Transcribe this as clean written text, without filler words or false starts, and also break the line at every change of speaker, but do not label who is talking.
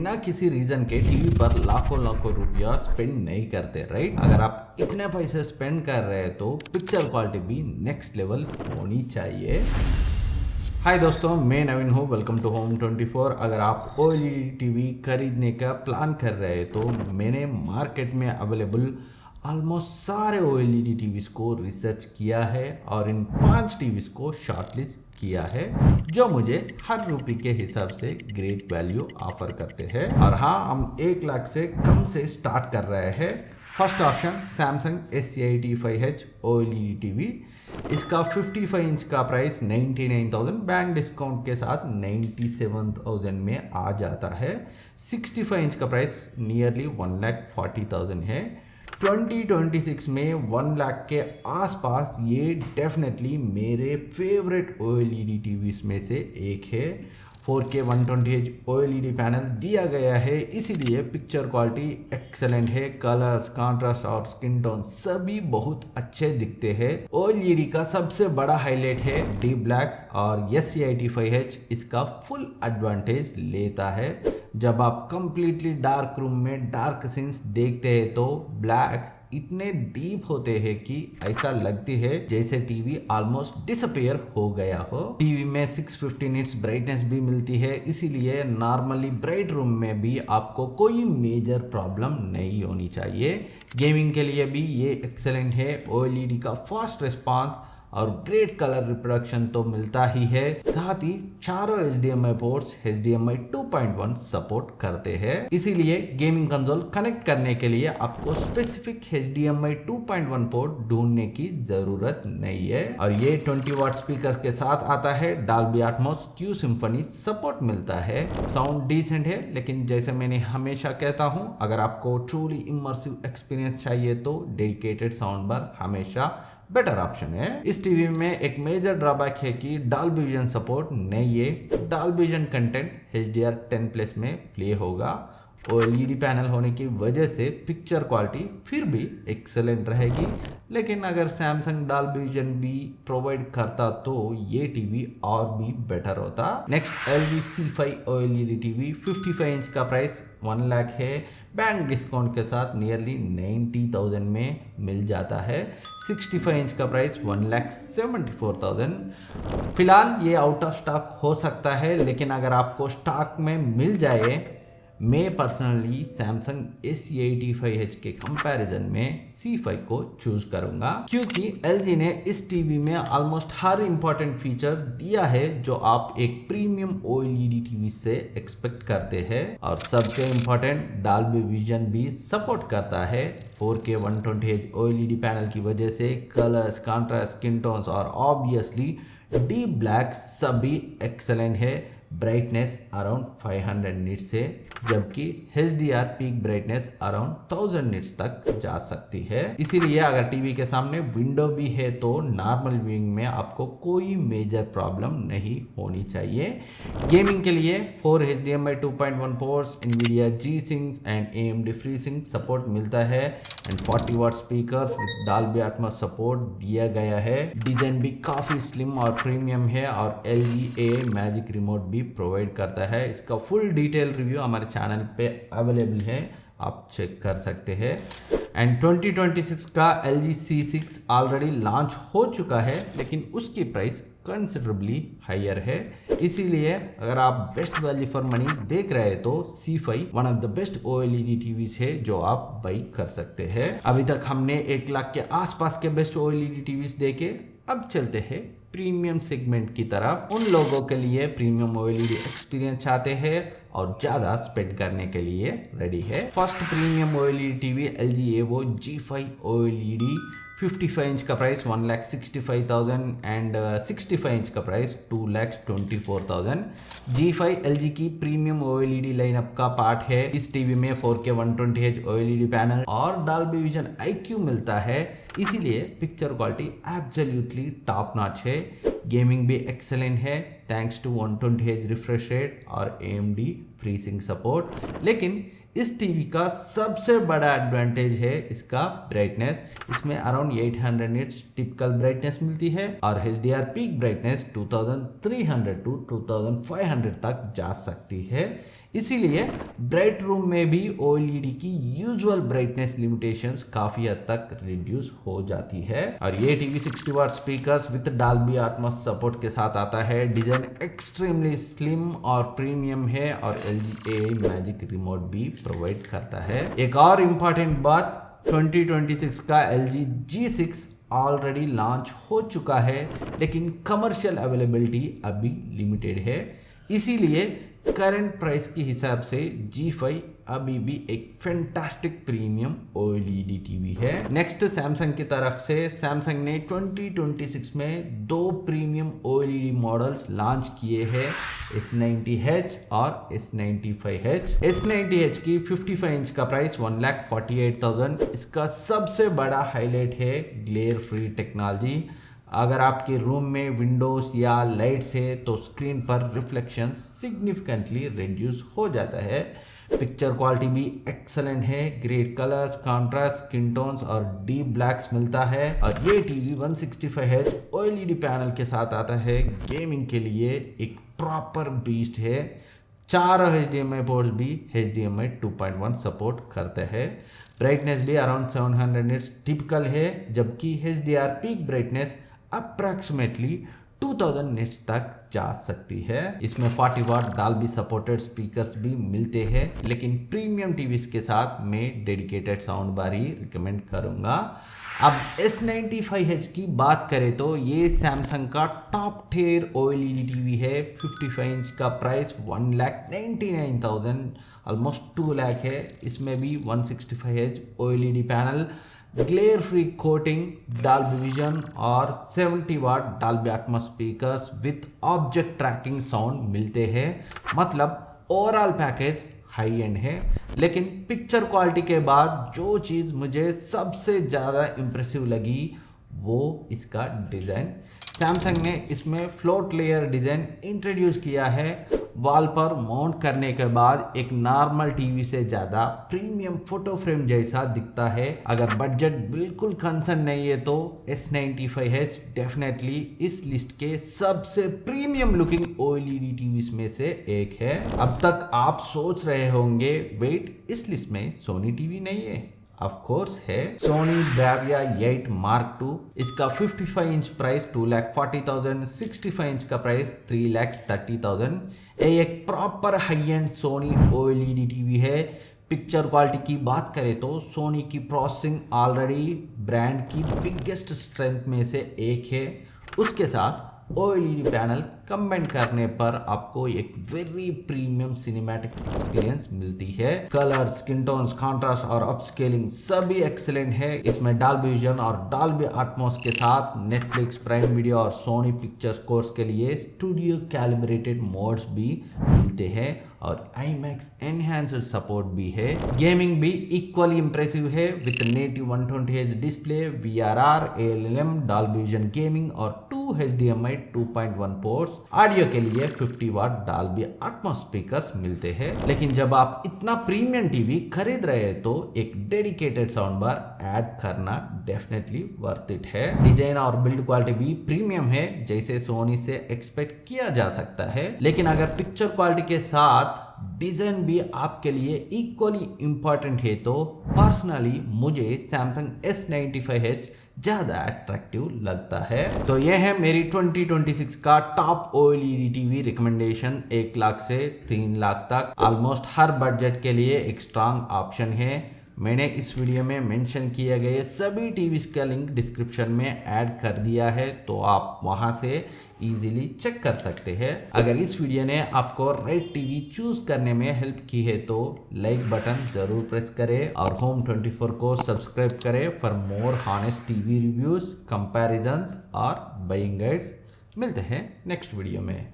बिना किसी रीजन के टीवी पर लाखों लाखों रुपया स्पेंड नहीं करते, राइट। अगर आप इतने पैसे स्पेंड कर रहे हैं तो पिक्चर क्वालिटी भी नेक्स्ट लेवल होनी चाहिए। हाय दोस्तों, मैं नवीन हूँ। Welcome to home 24। अगर आप ओएलईडी टीवी खरीदने का प्लान कर रहे हैं तो मैंने मार्केट में अवेलेबल ऑलमोस्ट सारे ओएलईडी टीवीज़ को रिसर्च किया है और इन 5 टीवीज़ को शॉर्टलिस्ट किया है जो मुझे हर रुपये के हिसाब से ग्रेट वैल्यू ऑफर करते हैं। और हाँ, हम 1 लाख से कम से स्टार्ट कर रहे हैं। First option Samsung S85H OLED TV. इसका 55 इंच का प्राइस 99,000 बैंक डिस्काउंट के साथ 97,000 में आ जाता है। 65 इंच का प्राइस नियरली 1,40,000 है। 2026 में 1 लाख के आसपास ये डेफिनेटली मेरे फेवरेट ओएलईडी टीवीज में से एक है। 4K 120Hz ओएलईडी पैनल दिया गया है, इसीलिए पिक्चर क्वालिटी एक्सेलेंट है। कलर्स, कॉन्ट्रास्ट और स्किन टोन सभी बहुत अच्छे दिखते हैं। ओएलईडी का सबसे बड़ा हाईलाइट है डीप ब्लैक्स और S85H इसका फुल एडवांटेज लेता है। जब आप कंप्लीटली डार्क रूम में डार्क सीन्स देखते हैं तो ब्लैक्स इतने डीप होते हैं कि ऐसा लगती है जैसे टीवी ऑलमोस्ट डिसअपियर हो गया हो। टीवी में 650 निट्स ब्राइटनेस भी मिलती है, इसीलिए नॉर्मली ब्राइट रूम में भी आपको कोई मेजर प्रॉब्लम नहीं होनी चाहिए। गेमिंग के लिए भी ये एक्सेलेंट है। ओएलईडी का फास्ट रिस्पांस और ग्रेट कलर रिप्रोडक्शन तो मिलता ही है, साथ ही चारों HDMI पोर्ट्स HDMI 2.1 सपोर्ट करते हैं। इसीलिए गेमिंग कंसोल कनेक्ट करने के लिए आपको स्पेसिफिक HDMI 2.1 पोर्ट ढूंढने की जरूरत नहीं है। और ये 20 वाट स्पीकर के साथ आता है। Dolby Atmos Q symphony support मिलता है। साउंड डिसेंट है, लेकिन जैसे मैंने हमेशा कहता हूँ, अगर आपको ट्रूली इमर्सिव एक्सपीरियंस चाहिए तो डेडिकेटेड साउंड बार हमेशा बेटर ऑप्शन है। इस टीवी में एक मेजर ड्रॉबैक है कि डॉल्बी विजन सपोर्ट नहीं है। डॉल्बी विजन कंटेंट HDR10+ में प्ले होगा। ओएलईडी पैनल होने की वजह से पिक्चर क्वालिटी फिर भी एक्सेलेंट रहेगी, लेकिन अगर सैमसंग डॉल्बी विजन भी प्रोवाइड करता तो ये टीवी और भी बेटर होता। Next LG C5 OLED TV. 55 inch का प्राइस 1 लाख है। बैंक डिस्काउंट के साथ नियरली 90,000 में मिल जाता है। 65 इंच का प्राइस 1,74,000। फिलहाल ये आउट ऑफ स्टॉक हो सकता है, लेकिन अगर आपको स्टॉक में मिल जाए, मैं पर्सनली सैमसंग S85H के कंपैरिजन में C5 को चूज करूंगा, क्योंकि LG ने इस टीवी में ऑलमोस्ट हर इंपॉर्टेंट फीचर दिया है जो आप एक प्रीमियम ओएलईडी टीवी से एक्सपेक्ट करते हैं। और सबसे इंपॉर्टेंट, डॉल्बी विजन भी सपोर्ट करता है। 4K 120Hz ओएलईडी पैनल की वजह से कलर्स, कॉन्ट्रास्ट, स्किन टोन्स और ऑब्वियसली डीप ब्लैक सभी एक्सेलेंट है। ब्राइटनेस अराउंड 500 निट्स है, जबकि HDR peak brightness around 1000 nits तक जा सकती है। इसीलिए अगर टीवी के सामने विंडो भी है तो नॉर्मल व्यूइंग में आपको कोई मेजर प्रॉब्लम नहीं होनी चाहिए। गेमिंग के लिए 4 HDMI 2.1 पोर्ट्स, NVIDIA G-Sync and AMD FreeSync support मिलता है and 40 watt speakers with Dolby Atmos support दिया गया है। डिजाइन भी काफी स्लिम और प्रीमियम है और LEA मैजिक रिमोट भी प्रोवाइड करता है। इसका फुल डिटेल रिव्यू हमारे चैनल पे अवेलेबल है, आप चेक कर सकते हैं। एंड 2026 का LG C6 ऑलरेडी लॉन्च हो चुका है, लेकिन उसकी प्राइस कंसिडरेबली हायर है। इसीलिए अगर आप बेस्ट वैल्यू फॉर मनी देख रहे हैं तो C5 one of the best OLED TVs है जो आप बाई कर सकते हैं। अभी तक हमने 1 लाख के आसपास के बेस्ट ओएलईडी टीवीज देखे, अब चलते हैं प्रीमियम सेगमेंट की तरफ। उन लोगों के लिए प्रीमियम ओएलईडी एक्सपीरियंस चाहते हैं और ज्यादा स्पेंड करने के लिए रेडी है। First premium OLED TV LG Evo G5 OLED. 55 inch का प्राइस 1,65,000 एंड 65 इंच का प्राइस 2,24,000। G5 LG की प्रीमियम ओएलईडी लाइनअप का पार्ट है। इस टीवी में 4K 120Hz ओएलईडी पैनल और डॉल्बी विजन IQ मिलता है, इसीलिए picture quality absolutely top notch है। गेमिंग भी एक्सेलेंट है thanks to 120Hz refresh rate और AMD फ्री सिंक सपोर्ट। लेकिन इस टीवी का सबसे बड़ा एडवांटेज है इसका ब्राइटनेस। इसमें अराउंड 800 निट्स टिपिकल ब्राइटनेस मिलती है और HDR पीक ब्राइटनेस 2300 टू 2500 तक जा सकती है। इसीलिए ब्राइट रूम में भी OLED की यूजुअल ब्राइटनेस लिमिटेशंस काफी हद तक रिड्यूस हो जाती है। और ये TV 60 watt speakers with Dolby Atmos support के साथ आता है। डिजाइन एक्सट्रीमली स्लिम और प्रीमियम है और LG AI मैजिक रिमोट भी प्रोवाइड करता है। एक और इम्पॉर्टेंट बात, 2026 का LG G6 ऑलरेडी लॉन्च हो चुका है, लेकिन कमर्शियल अवेलेबिलिटी अभी लिमिटेड है। इसीलिए करंट प्राइस के हिसाब से G5 अभी भी एक फैंटास्टिक प्रीमियम OLED टीवी है। नेक्स्ट सैमसंग की तरफ से सैमसंग ने 2026 में 2 प्रीमियम OLED मॉडल्स लॉन्च किए हैं, S90H और S95H। S90H की 55 इंच का प्राइस 1,48,000। इसका सबसे बड़ा हाईलाइट है ग्लेयर फ्री टेक्नोलॉजी। अगर आपके रूम में विंडोज या लाइट्स है तो स्क्रीन पर रिफ्लेक्शन सिग्निफिकेंटली रिड्यूस हो जाता है। पिक्चर क्वालिटी भी एक्सलेंट है। Great colours, contrast, skin tones और डीप ब्लैक्स मिलता है। और ये टीवी 165Hz OLED पैनल के साथ आता है। गेमिंग के लिए एक प्रॉपर बीस्ट है। 4 HDMI पोर्ट्स भी HDMI 2.1 सपोर्ट करते हैं। ब्राइटनेस भी अराउंड 700 निट्स टिपिकल है, जबकि HDR peak brightness approximately 2000 nits तक जा सकती है। इसमें 40 वाट डॉल्बी सपोर्टेड स्पीकर्स भी मिलते हैं, लेकिन प्रीमियम टीवीज के साथ मैं डेडिकेटेड साउंड बार ही रिकमेंड करूंगा। अब S95H की बात करें तो ये सैमसंग का टॉप टियर OLED टीवी है। 55 इंच का प्राइस 1,99,000, ऑलमोस्ट 2 लाख है। इसमें भी 165Hz OLED panel, glare free coating, Dolby vision और 70 watt Dolby Atmos speakers with object tracking sound मिलते हैं। मतलब ओवरऑल पैकेज हाई एंड है। लेकिन पिक्चर क्वालिटी के बाद जो चीज़ मुझे सबसे ज़्यादा इम्प्रेसिव लगी वो इसका डिज़ाइन। सैमसंग ने इसमें फ्लोट लेयर डिज़ाइन इंट्रोड्यूस किया है। वॉल पर माउंट करने के बाद एक नॉर्मल टीवी से ज़्यादा प्रीमियम फोटो फ्रेम जैसा दिखता है। अगर बजट बिल्कुल कंसर्न नहीं है तो S95H डेफिनेटली इस लिस्ट के सबसे प्रीमियम लुकिंग OLED टीवीज में से एक है। अब तक आप सोच रहे होंगे, वेट, इस लिस्ट में सोनी टीवी नहीं है? ऑफ कोर्स है, सोनी ब्राविया 8 Mark II। इसका 55 इंच प्राइस 2,40,000, 65 इंच का प्राइस 3,30,000। ये एक proper high and Soni OLED TV है। पिक्चर क्वालिटी की बात करें तो सोनी की प्रोसेसिंग ऑलरेडी ब्रांड की बिगेस्ट स्ट्रेंथ में से एक है। उसके साथ OLED पैनल कंबाइन करने पर आपको एक वेरी प्रीमियम सिनेमैटिक एक्सपीरियंस मिलती है। कलर, स्किन टोन्स, कॉन्ट्रास्ट और अपस्केलिंग सभी एक्सीलेंट है। इसमें डॉल्बी विजन और डॉल्बी एटमॉस के साथ नेटफ्लिक्स, प्राइम वीडियो और सोनी पिक्चर्स कोर्स के लिए स्टूडियो कैलिब्रेटेड मोड्स भी मिलते हैं और IMAX एनहांस्ड सपोर्ट भी है। गेमिंग भी इक्वली इंप्रेसिव है with native 120Hz display, VRR, ALLM, Dolby vision gaming और 2 HDMI 2.1 पोर्ट्स। ऑडियो के लिए 50 वाट डॉल्बी एटमॉस स्पीकर्स मिलते हैं। लेकिन जब आप इतना प्रीमियम टीवी खरीद रहे हैं तो एक डेडिकेटेड साउंड बार ऐड करना डेफिनेटली वर्थ इट है। डिजाइन और बिल्ड क्वालिटी भी प्रीमियम है, जैसे सोनी से एक्सपेक्ट किया जा सकता है। लेकिन अगर पिक्चर क्वालिटी के साथ डिजाइन भी आपके लिए इक्वली इंपॉर्टेंट है तो पर्सनली मुझे सैमसंग S95H ज़्यादा अट्रैक्टिव लगता है। तो यह है मेरी 2026 का top OLED TV recommendation. 1 lakh से 3 लाख तक ऑलमोस्ट हर बजट के लिए एक स्ट्रांग ऑप्शन है। मैंने इस वीडियो में मेंशन किए गए सभी टीवीज का लिंक डिस्क्रिप्शन में ऐड कर दिया है, तो आप वहां से इजीली चेक कर सकते हैं। अगर इस वीडियो ने आपको राइट टीवी चूज करने में हेल्प की है तो लाइक बटन जरूर प्रेस करें और होम 24 को सब्सक्राइब करें for more honest TV reviews, comparisons और बाइंग गाइड्स। मिलते हैं नेक्स्ट वीडियो में।